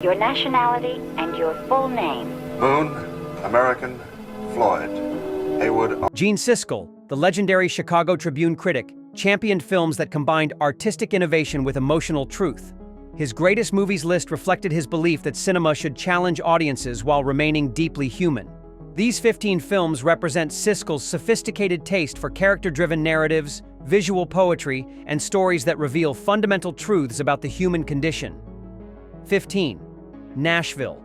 your nationality, and your full name. Moon, American, Floyd, Haywood. Gene Siskel, the legendary Chicago Tribune critic, championed films that combined artistic innovation with emotional truth. His greatest movies list reflected his belief that cinema should challenge audiences while remaining deeply human. These 15 films represent Siskel's sophisticated taste for character-driven narratives, visual poetry, and stories that reveal fundamental truths about the human condition. 15. Nashville,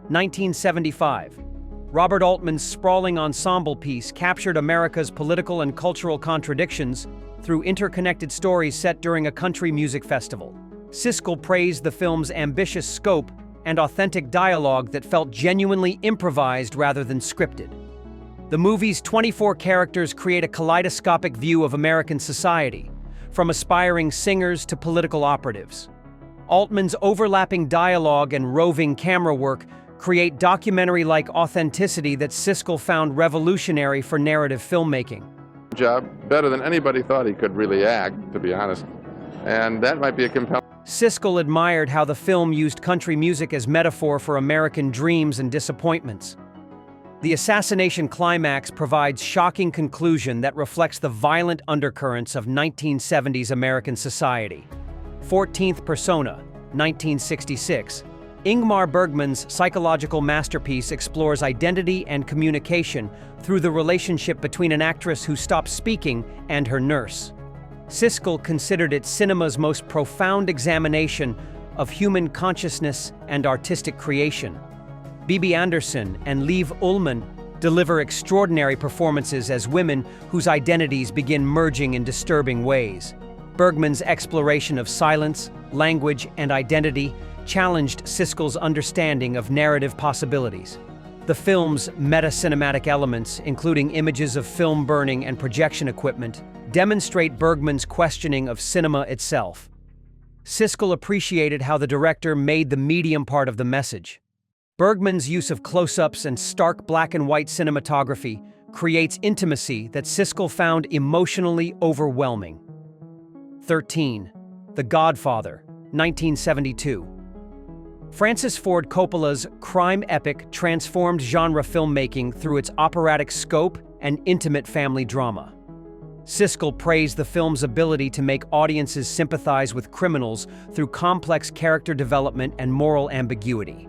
1975. Robert Altman's sprawling ensemble piece captured America's political and cultural contradictions through interconnected stories set during a country music festival. Siskel praised the film's ambitious scope and authentic dialogue that felt genuinely improvised rather than scripted. The movie's 24 characters create a kaleidoscopic view of American society, from aspiring singers to political operatives. Altman's overlapping dialogue and roving camera work create documentary-like authenticity that Siskel found revolutionary for narrative filmmaking. Job better than anybody thought he could really act, to be honest, and that might be a compelling. Siskel admired how the film used country music as metaphor for American dreams and disappointments. The assassination climax provides shocking conclusion that reflects the violent undercurrents of 1970s American society. 14th Persona, 1966. Ingmar Bergman's psychological masterpiece explores identity and communication through the relationship between an actress who stops speaking and her nurse. Siskel considered it cinema's most profound examination of human consciousness and artistic creation. Bibi Andersson and Liv Ullmann deliver extraordinary performances as women whose identities begin merging in disturbing ways. Bergman's exploration of silence, language, and identity challenged Siskel's understanding of narrative possibilities. The film's meta-cinematic elements, including images of film burning and projection equipment, demonstrate Bergman's questioning of cinema itself. Siskel appreciated how the director made the medium part of the message. Bergman's use of close-ups and stark black-and-white cinematography creates intimacy that Siskel found emotionally overwhelming. 13. The Godfather, 1972. Francis Ford Coppola's crime epic transformed genre filmmaking through its operatic scope and intimate family drama. Siskel praised the film's ability to make audiences sympathize with criminals through complex character development and moral ambiguity.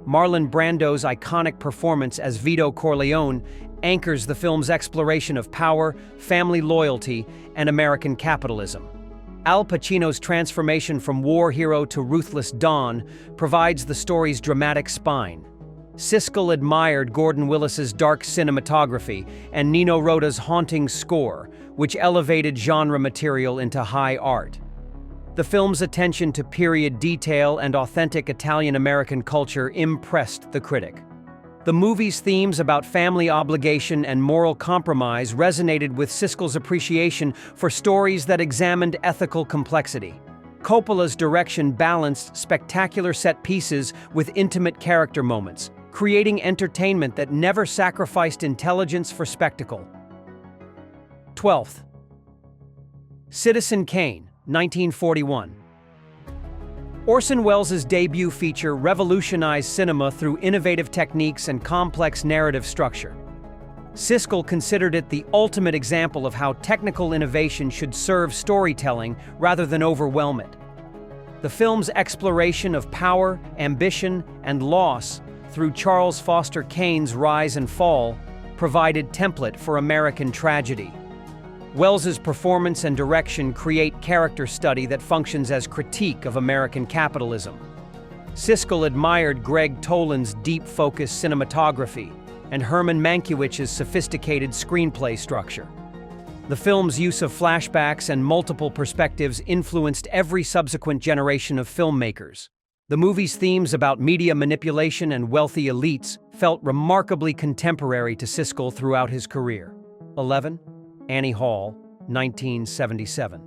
Marlon Brando's iconic performance as Vito Corleone anchors the film's exploration of power, family loyalty, and American capitalism. Al Pacino's transformation from war hero to ruthless Don provides the story's dramatic spine. Siskel admired Gordon Willis's dark cinematography and Nino Rota's haunting score, which elevated genre material into high art. The film's attention to period detail and authentic Italian-American culture impressed the critic. The movie's themes about family obligation and moral compromise resonated with Siskel's appreciation for stories that examined ethical complexity. Coppola's direction balanced spectacular set pieces with intimate character moments, creating entertainment that never sacrificed intelligence for spectacle. 12th. Citizen Kane, 1941. Orson Welles' debut feature revolutionized cinema through innovative techniques and complex narrative structure. Siskel considered it the ultimate example of how technical innovation should serve storytelling rather than overwhelm it. The film's exploration of power, ambition, and loss through Charles Foster Kane's rise and fall provided template for American tragedy. Welles's performance and direction create character study that functions as critique of American capitalism. Siskel admired Greg Toland's deep-focused cinematography and Herman Mankiewicz's sophisticated screenplay structure. The film's use of flashbacks and multiple perspectives influenced every subsequent generation of filmmakers. The movie's themes about media manipulation and wealthy elites felt remarkably contemporary to Siskel throughout his career. 11. Annie Hall, 1977.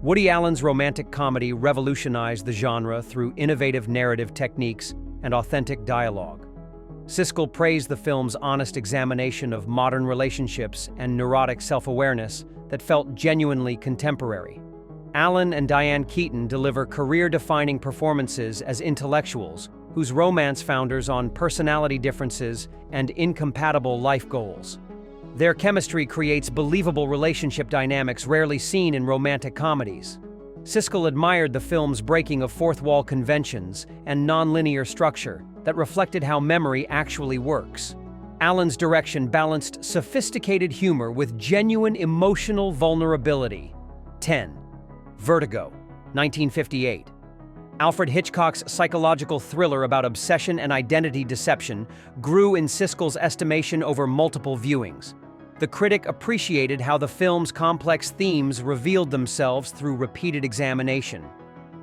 Woody Allen's romantic comedy revolutionized the genre through innovative narrative techniques and authentic dialogue. Siskel praised the film's honest examination of modern relationships and neurotic self-awareness that felt genuinely contemporary. Allen and Diane Keaton deliver career-defining performances as intellectuals, whose romance founders on personality differences and incompatible life goals. Their chemistry creates believable relationship dynamics rarely seen in romantic comedies. Siskel admired the film's breaking of fourth-wall conventions and non-linear structure that reflected how memory actually works. Allen's direction balanced sophisticated humor with genuine emotional vulnerability. 10. Vertigo, 1958. Alfred Hitchcock's psychological thriller about obsession and identity deception grew in Siskel's estimation over multiple viewings. The critic appreciated how the film's complex themes revealed themselves through repeated examination.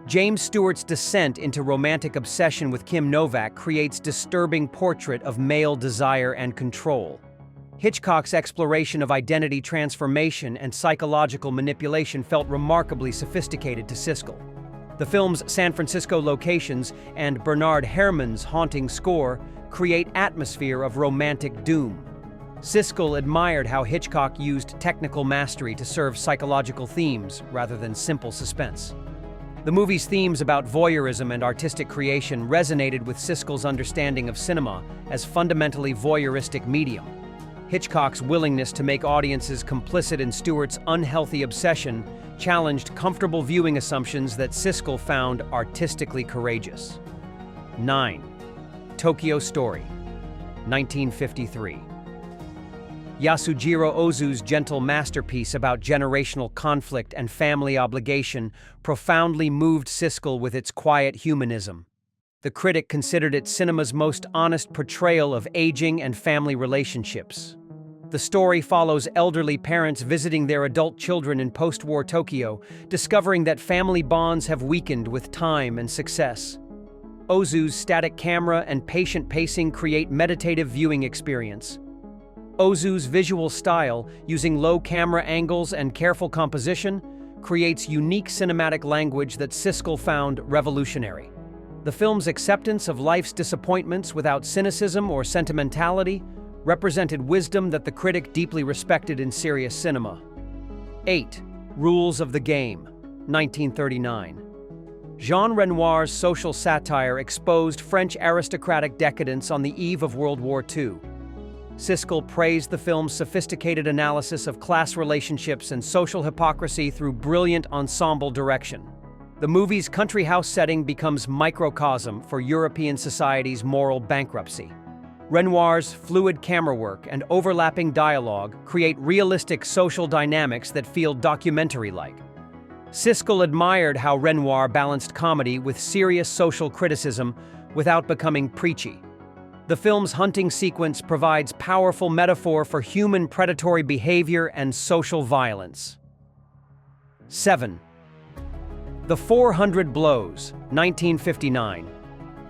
James Stewart's descent into romantic obsession with Kim Novak creates disturbing portrait of male desire and control. Hitchcock's exploration of identity transformation and psychological manipulation felt remarkably sophisticated to Siskel. The film's San Francisco locations and Bernard Herrmann's haunting score create atmosphere of romantic doom. Siskel admired how Hitchcock used technical mastery to serve psychological themes rather than simple suspense. The movie's themes about voyeurism and artistic creation resonated with Siskel's understanding of cinema as fundamentally voyeuristic medium. Hitchcock's willingness to make audiences complicit in Stewart's unhealthy obsession challenged comfortable viewing assumptions that Siskel found artistically courageous. 9. Tokyo Story, 1953. Yasujiro Ozu's gentle masterpiece about generational conflict and family obligation profoundly moved Siskel with its quiet humanism. The critic considered it cinema's most honest portrayal of aging and family relationships. The story follows elderly parents visiting their adult children in post-war Tokyo, discovering that family bonds have weakened with time and success. Ozu's static camera and patient pacing create meditative viewing experience. Ozu's visual style, using low camera angles and careful composition, creates unique cinematic language that Siskel found revolutionary. The film's acceptance of life's disappointments without cynicism or sentimentality represented wisdom that the critic deeply respected in serious cinema. 8. Rules of the Game, 1939. Jean Renoir's social satire exposed French aristocratic decadence on the eve of World War II. Siskel praised the film's sophisticated analysis of class relationships and social hypocrisy through brilliant ensemble direction. The movie's country house setting becomes microcosm for European society's moral bankruptcy. Renoir's fluid camera work and overlapping dialogue create realistic social dynamics that feel documentary-like. Siskel admired how Renoir balanced comedy with serious social criticism without becoming preachy. The film's hunting sequence provides powerful metaphor for human predatory behavior and social violence. 7. The 400 Blows, 1959.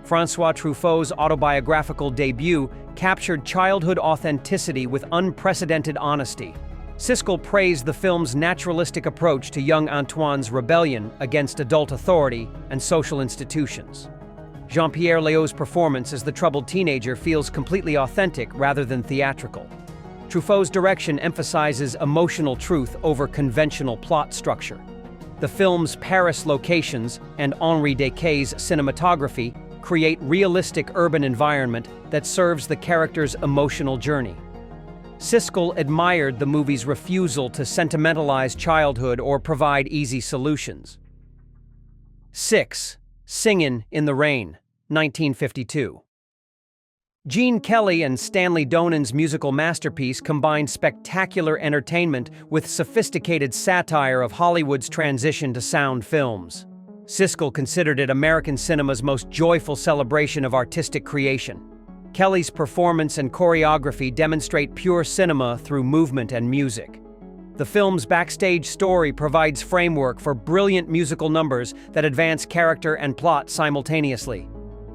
François Truffaut's autobiographical debut captured childhood authenticity with unprecedented honesty. Siskel praised the film's naturalistic approach to young Antoine's rebellion against adult authority and social institutions. Jean-Pierre Léaud's performance as the troubled teenager feels completely authentic rather than theatrical. Truffaut's direction emphasizes emotional truth over conventional plot structure. The film's Paris locations and Henri Decaix's cinematography create realistic urban environment that serves the character's emotional journey. Siskel admired the movie's refusal to sentimentalize childhood or provide easy solutions. 6. Singin' in the Rain, 1952. Gene Kelly and Stanley Donen's musical masterpiece combined spectacular entertainment with sophisticated satire of Hollywood's transition to sound films. Siskel considered it American cinema's most joyful celebration of artistic creation. Kelly's performance and choreography demonstrate pure cinema through movement and music. The film's backstage story provides framework for brilliant musical numbers that advance character and plot simultaneously.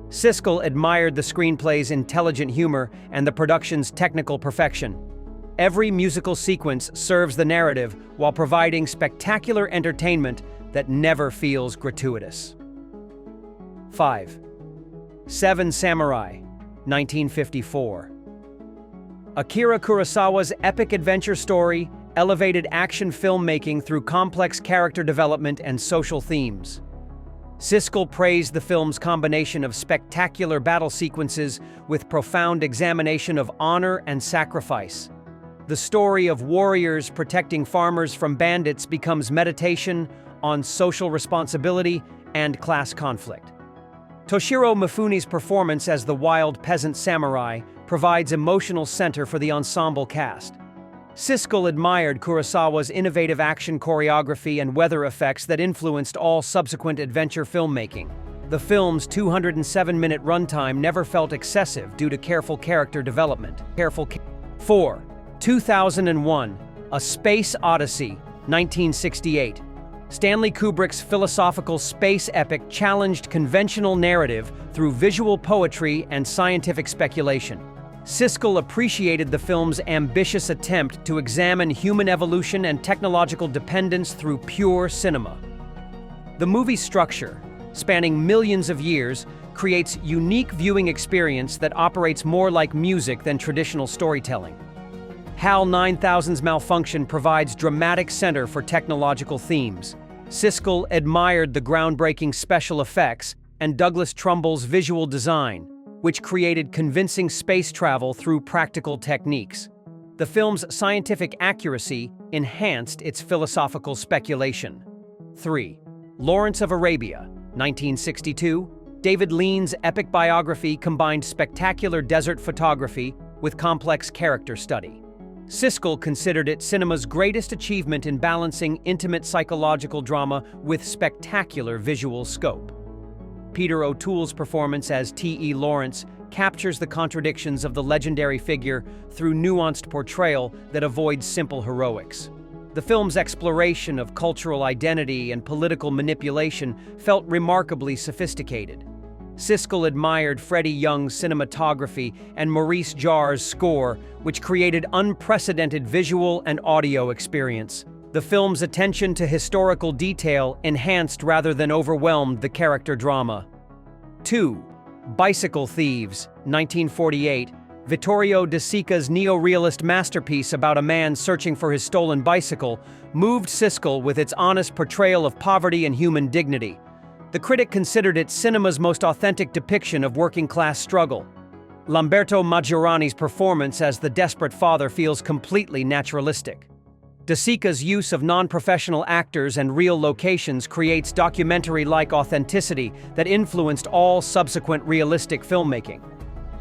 Siskel admired the screenplay's intelligent humor and the production's technical perfection. Every musical sequence serves the narrative while providing spectacular entertainment that never feels gratuitous. 5. Seven Samurai, 1954. Akira Kurosawa's epic adventure story elevated action filmmaking through complex character development and social themes. Siskel praised the film's combination of spectacular battle sequences with profound examination of honor and sacrifice. The story of warriors protecting farmers from bandits becomes meditation on social responsibility and class conflict. Toshiro Mifune's performance as the wild peasant samurai provides emotional center for the ensemble cast. Siskel admired Kurosawa's innovative action choreography and weather effects that influenced all subsequent adventure filmmaking. The film's 207-minute runtime never felt excessive due to careful character development. 4. 2001, A Space Odyssey, 1968. Stanley Kubrick's philosophical space epic challenged conventional narrative through visual poetry and scientific speculation. Siskel appreciated the film's ambitious attempt to examine human evolution and technological dependence through pure cinema. The movie's structure, spanning millions of years, creates unique viewing experience that operates more like music than traditional storytelling. HAL 9000's malfunction provides dramatic center for technological themes. Siskel admired the groundbreaking special effects and Douglas Trumbull's visual design, which created convincing space travel through practical techniques. The film's scientific accuracy enhanced its philosophical speculation. 3. Lawrence of Arabia, 1962. David Lean's epic biography combined spectacular desert photography with complex character study. Siskel considered it cinema's greatest achievement in balancing intimate psychological drama with spectacular visual scope. Peter O'Toole's performance as T.E. Lawrence captures the contradictions of the legendary figure through nuanced portrayal that avoids simple heroics. The film's exploration of cultural identity and political manipulation felt remarkably sophisticated. Siskel admired Freddie Young's cinematography and Maurice Jarre's score, which created unprecedented visual and audio experience. The film's attention to historical detail enhanced rather than overwhelmed the character drama. 2. Bicycle Thieves, 1948. Vittorio De Sica's neo-realist masterpiece about a man searching for his stolen bicycle moved Siskel with its honest portrayal of poverty and human dignity. The critic considered it cinema's most authentic depiction of working-class struggle. Lamberto Maggiorani's performance as the desperate father feels completely naturalistic. De Sica's use of non-professional actors and real locations creates documentary-like authenticity that influenced all subsequent realistic filmmaking.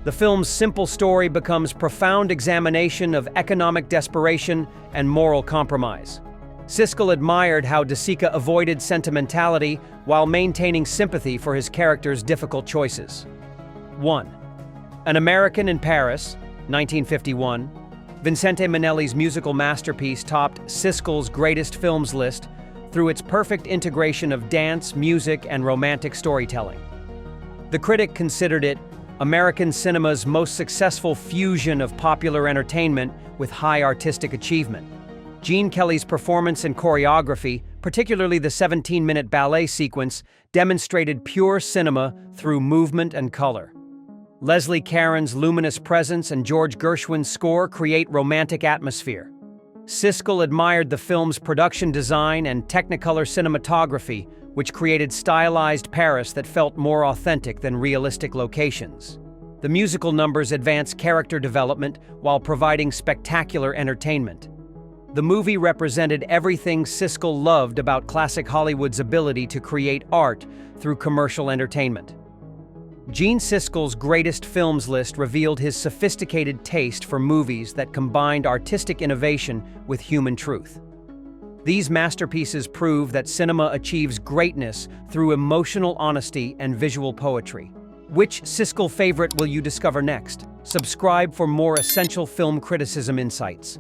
The film's simple story becomes profound examination of economic desperation and moral compromise. Siskel admired how De Sica avoided sentimentality while maintaining sympathy for his character's difficult choices. 1. An American in Paris, 1951. Vincente Minnelli's musical masterpiece topped Siskel's greatest films list through its perfect integration of dance, music, and romantic storytelling. The critic considered it American cinema's most successful fusion of popular entertainment with high artistic achievement. Gene Kelly's performance and choreography, particularly the 17-minute ballet sequence, demonstrated pure cinema through movement and color. Leslie Caron's luminous presence and George Gershwin's score create romantic atmosphere. Siskel admired the film's production design and Technicolor cinematography, which created stylized Paris that felt more authentic than realistic locations. The musical numbers advance character development while providing spectacular entertainment. The movie represented everything Siskel loved about classic Hollywood's ability to create art through commercial entertainment. Gene Siskel's greatest films list revealed his sophisticated taste for movies that combined artistic innovation with human truth. These masterpieces prove that cinema achieves greatness through emotional honesty and visual poetry. Which Siskel favorite will you discover next? Subscribe for more essential film criticism insights.